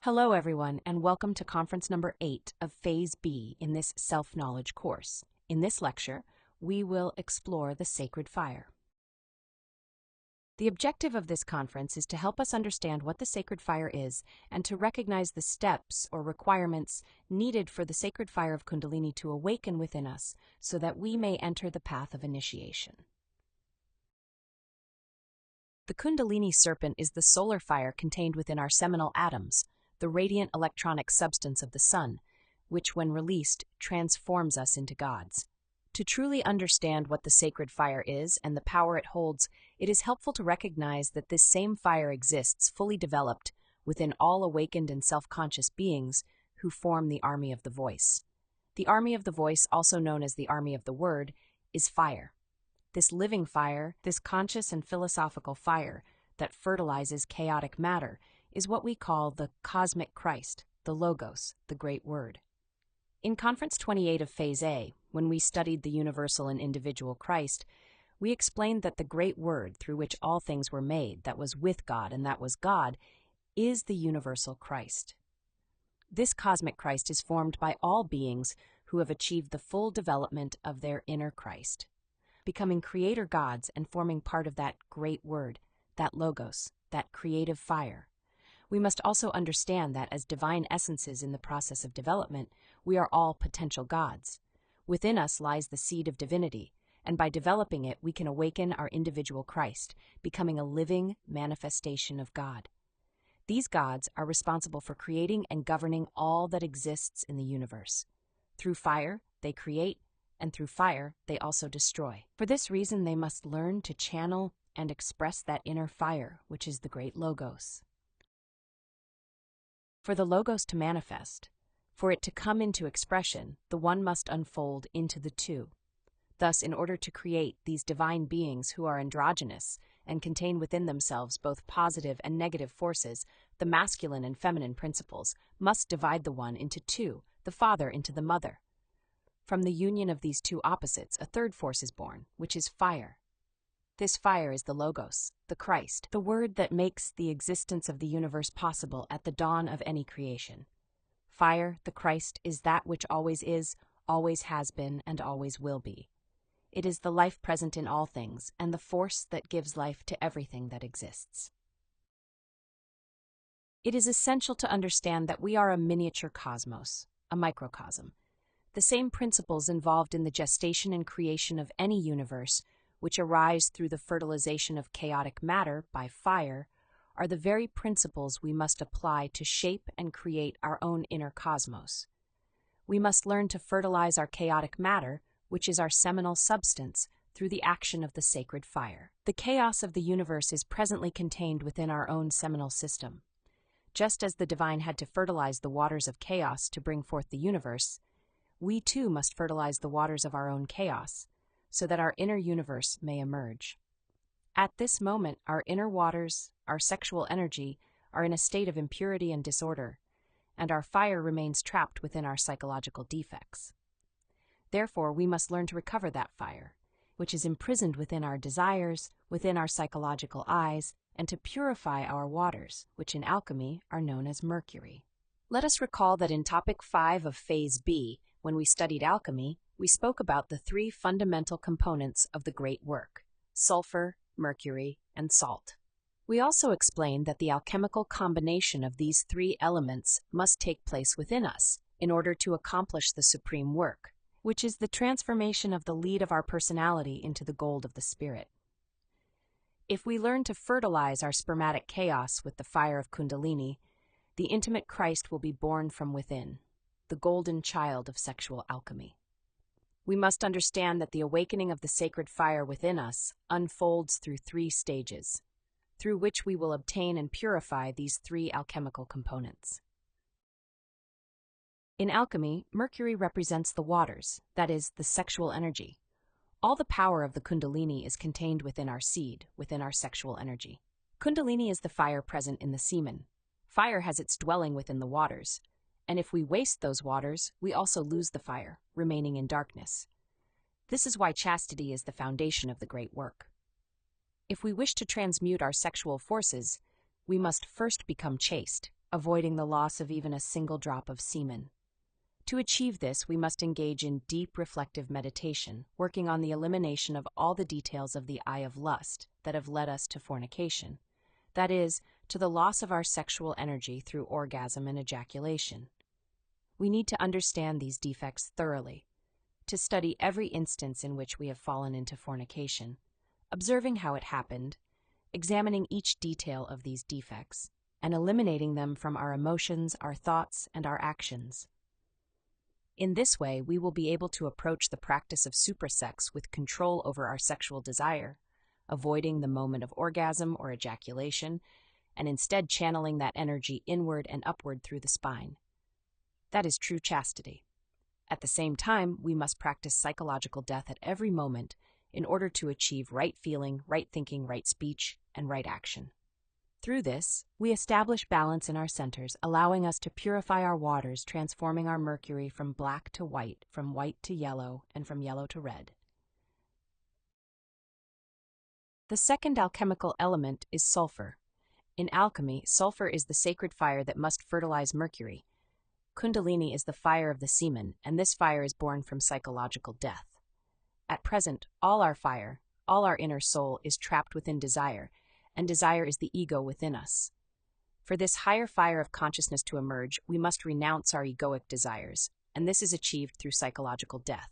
Hello, everyone, and welcome to conference number 8 of Phase B in this self-knowledge course. In this lecture, we will explore the sacred fire. The objective of this conference is to help us understand what the sacred fire is and to recognize the steps or requirements needed for the sacred fire of Kundalini to awaken within us so that we may enter the path of initiation. The Kundalini serpent is the solar fire contained within our seminal atoms, the radiant electronic substance of the sun, which, when released, transforms us into gods. To truly understand what the sacred fire is and the power it holds, it is helpful to recognize that this same fire exists fully developed within all awakened and self-conscious beings who form the army of the voice. The army of the voice, also known as the army of the word, is fire. This living fire, this conscious and philosophical fire that fertilizes chaotic matter, is what we call the cosmic Christ, the Logos, the Great Word. In Conference 28 of Phase A, when we studied the universal and individual Christ, we explained that the Great Word through which all things were made, that was with God and that was God, is the universal Christ. This cosmic Christ is formed by all beings who have achieved the full development of their inner Christ, becoming creator gods and forming part of that Great Word, that Logos, that creative fire. We must also understand that as divine essences in the process of development, we are all potential gods. Within us lies the seed of divinity, and by developing it, we can awaken our individual Christ, becoming a living manifestation of God. These gods are responsible for creating and governing all that exists in the universe. Through fire, they create, and through fire, they also destroy. For this reason, they must learn to channel and express that inner fire, which is the great Logos. For the Logos to manifest, for it to come into expression, the one must unfold into the two. Thus, in order to create these divine beings who are androgynous and contain within themselves both positive and negative forces, the masculine and feminine principles must divide the one into two, the father into the mother. From the union of these two opposites, a third force is born, which is fire. This fire is the Logos, the Christ, the word that makes the existence of the universe possible at the dawn of any creation. Fire, the Christ, is that which always is, always has been, and always will be. It is the life present in all things, and the force that gives life to everything that exists. It is essential to understand that we are a miniature cosmos, a microcosm. The same principles involved in the gestation and creation of any universe, which arise through the fertilization of chaotic matter by fire, are the very principles we must apply to shape and create our own inner cosmos. We must learn to fertilize our chaotic matter, which is our seminal substance, through the action of the sacred fire. The chaos of the universe is presently contained within our own seminal system. Just as the divine had to fertilize the waters of chaos to bring forth the universe, we too must fertilize the waters of our own chaos, so that our inner universe may emerge. At this moment, our inner waters, our sexual energy, are in a state of impurity and disorder, and our fire remains trapped within our psychological defects. Therefore, we must learn to recover that fire, which is imprisoned within our desires, within our psychological eyes, and to purify our waters, which in alchemy are known as mercury. Let us recall that in Topic 5 of Phase B, when we studied alchemy, we spoke about the three fundamental components of the great work: sulfur, mercury, and salt. We also explained that the alchemical combination of these three elements must take place within us in order to accomplish the supreme work, which is the transformation of the lead of our personality into the gold of the spirit. If we learn to fertilize our spermatic chaos with the fire of Kundalini, the intimate Christ will be born from within, the golden child of sexual alchemy. We must understand that the awakening of the sacred fire within us unfolds through three stages, through which we will obtain and purify these three alchemical components. In alchemy, mercury represents the waters, that is, the sexual energy. All the power of the Kundalini is contained within our seed, within our sexual energy. Kundalini is the fire present in the semen. Fire has its dwelling within the waters, and if we waste those waters, we also lose the fire, remaining in darkness. This is why chastity is the foundation of the great work. If we wish to transmute our sexual forces, we must first become chaste, avoiding the loss of even a single drop of semen. To achieve this, we must engage in deep reflective meditation, working on the elimination of all the details of the eye of lust that have led us to fornication. That is, to the loss of our sexual energy through orgasm and ejaculation. We need to understand these defects thoroughly, to study every instance in which we have fallen into fornication, observing how it happened, examining each detail of these defects, and eliminating them from our emotions, our thoughts, and our actions. In this way, we will be able to approach the practice of suprasex with control over our sexual desire, avoiding the moment of orgasm or ejaculation, and instead channeling that energy inward and upward through the spine. That is true chastity. At the same time, we must practice psychological death at every moment in order to achieve right feeling, right thinking, right speech, and right action. Through this, we establish balance in our centers, allowing us to purify our waters, transforming our mercury from black to white, from white to yellow, and from yellow to red. The second alchemical element is sulfur. In alchemy, sulfur is the sacred fire that must fertilize mercury. Kundalini is the fire of the semen, and this fire is born from psychological death. At present, all our fire, all our inner soul is trapped within desire, and desire is the ego within us. For this higher fire of consciousness to emerge, we must renounce our egoic desires, and this is achieved through psychological death.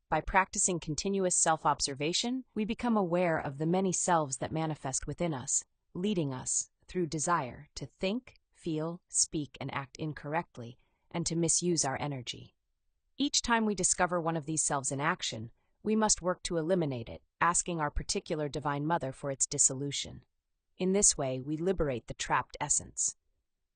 By practicing continuous self-observation, we become aware of the many selves that manifest within us, leading us, through desire, to think, feel, speak, and act incorrectly, and to misuse our energy. Each time we discover one of these selves in action, we must work to eliminate it, asking our particular Divine Mother for its dissolution. In this way, we liberate the trapped essence.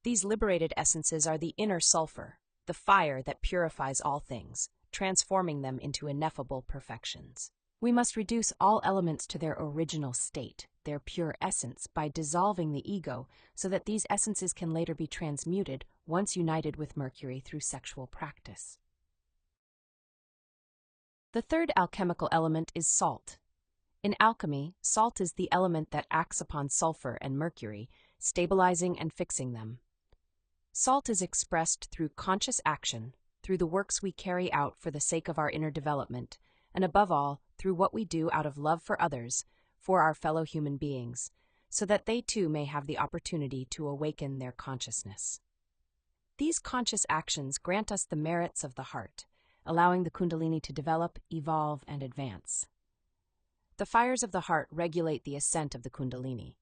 These liberated essences are the inner sulfur, the fire that purifies all things, transforming them into ineffable perfections. We must reduce all elements to their original state, their pure essence, by dissolving the ego, so that these essences can later be transmuted once united with Mercury through sexual practice. The third alchemical element is salt. In alchemy, salt is the element that acts upon sulfur and mercury, stabilizing and fixing them. Salt is expressed through conscious action, through the works we carry out for the sake of our inner development, and above all, through what we do out of love for others, for our fellow human beings, so that they too may have the opportunity to awaken their consciousness. These conscious actions grant us the merits of the heart, allowing the Kundalini to develop, evolve, and advance. The fires of the heart regulate the ascent of the Kundalini.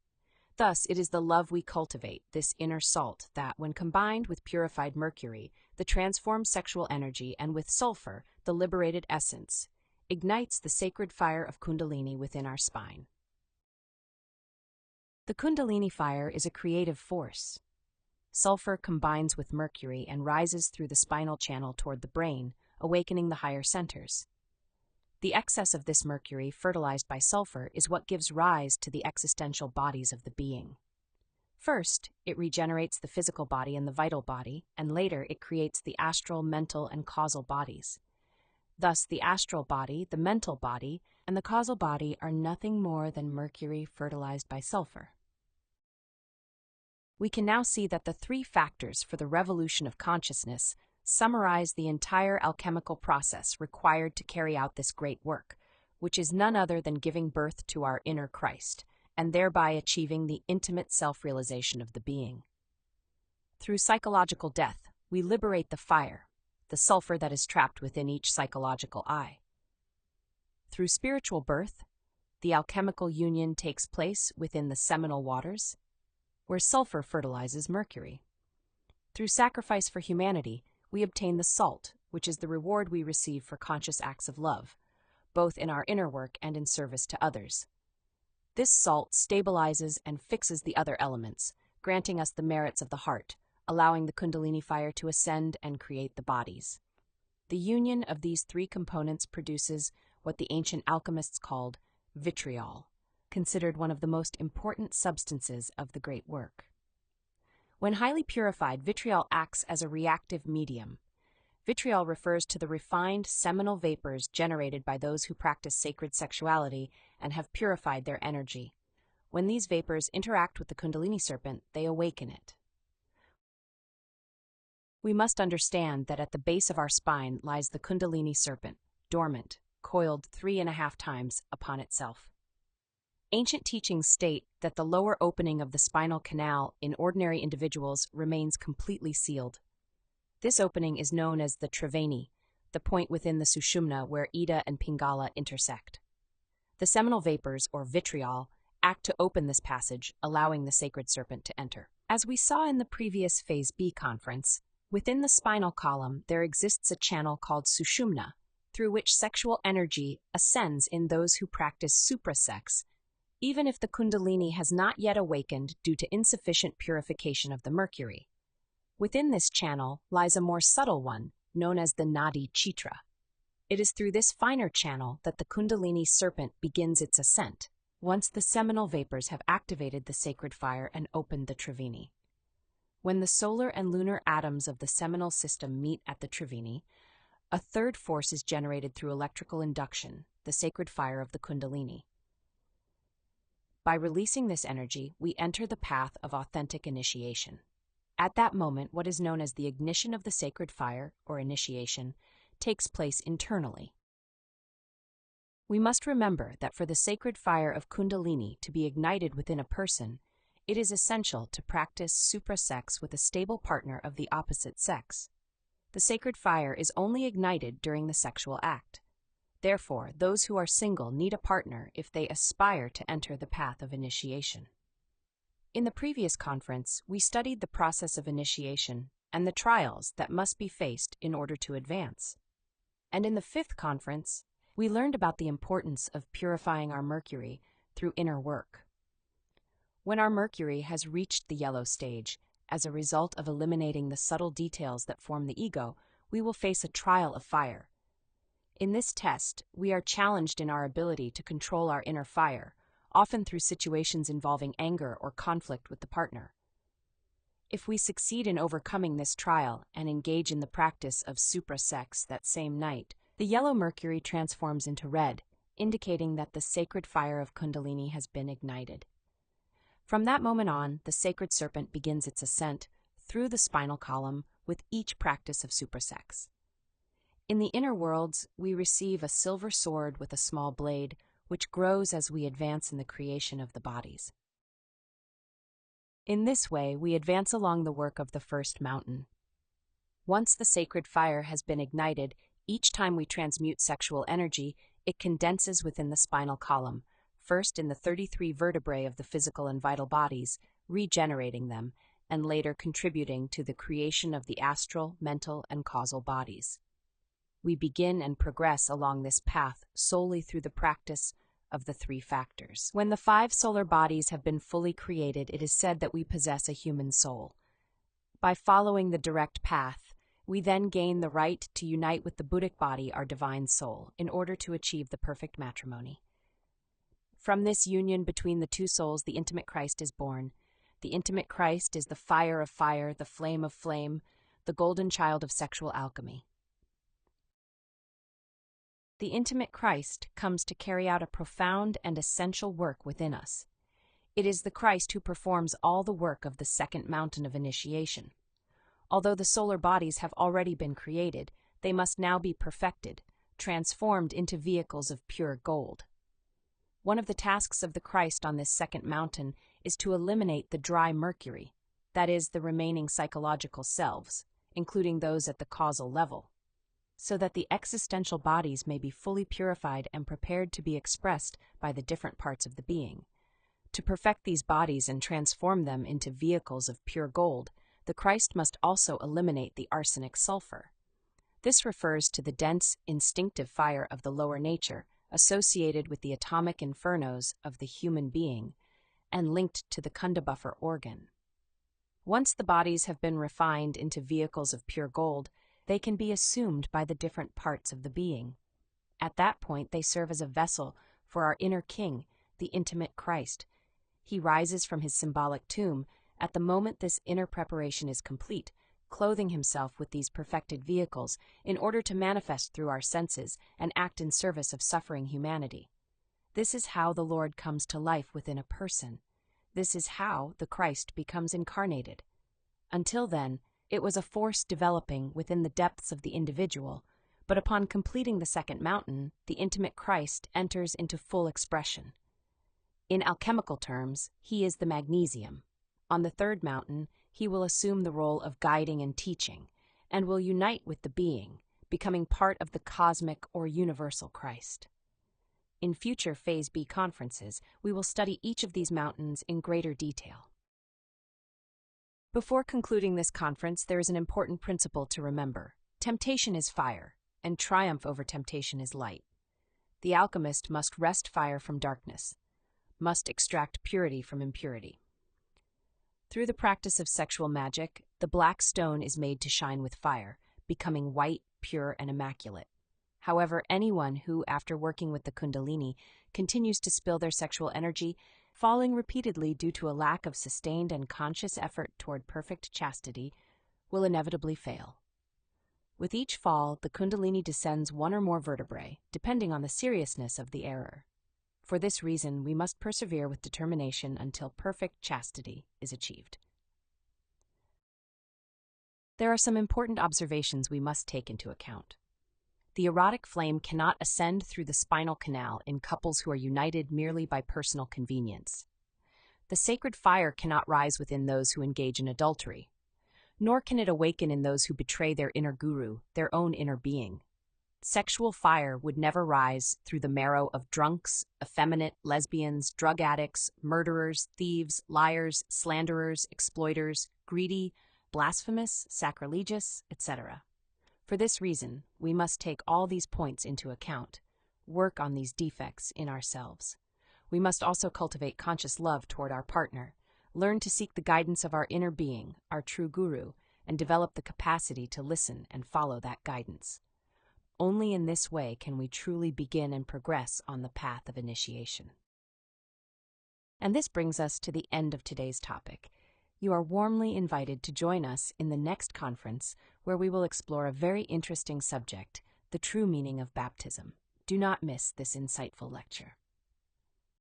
Thus, it is the love we cultivate, this inner salt, that, when combined with purified mercury, the transformed sexual energy, and with sulfur, the liberated essence, ignites the sacred fire of Kundalini within our spine. The Kundalini fire is a creative force. Sulfur combines with mercury and rises through the spinal channel toward the brain, awakening the higher centers. The excess of this mercury, fertilized by sulfur, is what gives rise to the existential bodies of the being. First, it regenerates the physical body and the vital body, and later it creates the astral, mental, and causal bodies. Thus, the astral body, the mental body, and the causal body are nothing more than mercury fertilized by sulfur. We can now see that the three factors for the revolution of consciousness summarize the entire alchemical process required to carry out this great work, which is none other than giving birth to our inner Christ, and thereby achieving the intimate self-realization of the being. Through psychological death, we liberate the fire, the sulfur that is trapped within each psychological eye. Through spiritual birth, the alchemical union takes place within the seminal waters, where sulfur fertilizes mercury. Through sacrifice for humanity, we obtain the salt, which is the reward we receive for conscious acts of love, both in our inner work and in service to others. This salt stabilizes and fixes the other elements, granting us the merits of the heart, allowing the Kundalini fire to ascend and create the bodies. The union of these three components produces what the ancient alchemists called vitriol, considered one of the most important substances of the great work. When highly purified, vitriol acts as a reactive medium. Vitriol refers to the refined seminal vapors generated by those who practice sacred sexuality and have purified their energy. When these vapors interact with the Kundalini serpent, they awaken it. We must understand that at the base of our spine lies the Kundalini serpent, dormant, coiled 3.5 times upon itself. Ancient teachings state that the lower opening of the spinal canal in ordinary individuals remains completely sealed. This opening is known as the Triveni, the point within the Sushumna where Ida and Pingala intersect. The seminal vapors, or vitriol, act to open this passage, allowing the sacred serpent to enter. As we saw in the previous Phase B conference, within the spinal column there exists a channel called Sushumna, through which sexual energy ascends in those who practice suprasex, even if the Kundalini has not yet awakened due to insufficient purification of the mercury. Within this channel lies a more subtle one, known as the Nadi Chitra. It is through this finer channel that the Kundalini serpent begins its ascent, once the seminal vapors have activated the sacred fire and opened the Triveni. When the solar and lunar atoms of the seminal system meet at the Triveni, a third force is generated through electrical induction, the sacred fire of the Kundalini. By releasing this energy, we enter the path of authentic initiation. At that moment, what is known as the ignition of the sacred fire, or initiation, takes place internally. We must remember that for the sacred fire of Kundalini to be ignited within a person, it is essential to practice suprasex with a stable partner of the opposite sex. The sacred fire is only ignited during the sexual act. Therefore, those who are single need a partner if they aspire to enter the path of initiation. In the previous conference, we studied the process of initiation and the trials that must be faced in order to advance. And in the fifth conference, we learned about the importance of purifying our mercury through inner work. When our mercury has reached the yellow stage, as a result of eliminating the subtle details that form the ego, we will face a trial of fire. In this test, we are challenged in our ability to control our inner fire, often through situations involving anger or conflict with the partner. If we succeed in overcoming this trial and engage in the practice of suprasex that same night, the yellow mercury transforms into red, indicating that the sacred fire of Kundalini has been ignited. From that moment on, the sacred serpent begins its ascent through the spinal column with each practice of suprasex. In the inner worlds, we receive a silver sword with a small blade, which grows as we advance in the creation of the bodies. In this way, we advance along the work of the first mountain. Once the sacred fire has been ignited, each time we transmute sexual energy, it condenses within the spinal column, first in the 33 vertebrae of the physical and vital bodies, regenerating them, and later contributing to the creation of the astral, mental, and causal bodies. We begin and progress along this path solely through the practice of the 3 factors. When the 5 solar bodies have been fully created, it is said that we possess a human soul. By following the direct path, we then gain the right to unite with the Buddhic body, our divine soul, in order to achieve the perfect matrimony. From this union between the 2 souls, the intimate Christ is born. The intimate Christ is the fire of fire, the flame of flame, the golden child of sexual alchemy. The intimate Christ comes to carry out a profound and essential work within us. It is the Christ who performs all the work of the second mountain of initiation. Although the solar bodies have already been created, they must now be perfected, transformed into vehicles of pure gold. One of the tasks of the Christ on this second mountain is to eliminate the dry mercury, that is, the remaining psychological selves, including those at the causal level, so that the existential bodies may be fully purified and prepared to be expressed by the different parts of the being. To perfect these bodies and transform them into vehicles of pure gold, the Christ must also eliminate the arsenic sulfur. This refers to the dense, instinctive fire of the lower nature, associated with the atomic infernos of the human being, and linked to the kunda buffer organ. Once the bodies have been refined into vehicles of pure gold, they can be assumed by the different parts of the being. At that point, they serve as a vessel for our inner king, the intimate Christ. He rises from his symbolic tomb at the moment this inner preparation is complete, clothing himself with these perfected vehicles in order to manifest through our senses and act in service of suffering humanity. This is how the Lord comes to life within a person. This is how the Christ becomes incarnated. Until then, It was a force developing within the depths of the individual, but upon completing the second mountain, the intimate Christ enters into full expression. In alchemical terms, he is the magnesium. On the third mountain, he will assume the role of guiding and teaching, and will unite with the being, becoming part of the cosmic or universal Christ. In future Phase B conferences, we will study each of these mountains in greater detail. Before concluding this conference, there is an important principle to remember. Temptation is fire, and triumph over temptation is light. The alchemist must wrest fire from darkness, must extract purity from impurity. Through the practice of sexual magic, the black stone is made to shine with fire, becoming white, pure, and immaculate. However, anyone who, after working with the Kundalini, continues to spill their sexual energy, falling repeatedly due to a lack of sustained and conscious effort toward perfect chastity, will inevitably fail. With each fall, the Kundalini descends one or more vertebrae, depending on the seriousness of the error. For this reason, we must persevere with determination until perfect chastity is achieved. There are some important observations we must take into account. The erotic flame cannot ascend through the spinal canal in couples who are united merely by personal convenience. The sacred fire cannot rise within those who engage in adultery, nor can it awaken in those who betray their inner guru, their own inner being. Sexual fire would never rise through the marrow of drunks, effeminate, lesbians, drug addicts, murderers, thieves, liars, slanderers, exploiters, greedy, blasphemous, sacrilegious, etc. For this reason, we must take all these points into account, work on these defects in ourselves. We must also cultivate conscious love toward our partner, learn to seek the guidance of our inner being, our true guru, and develop the capacity to listen and follow that guidance. Only in this way can we truly begin and progress on the path of initiation. And this brings us to the end of today's topic. You are warmly invited to join us in the next conference, where we will explore a very interesting subject, the true meaning of baptism. Do not miss this insightful lecture.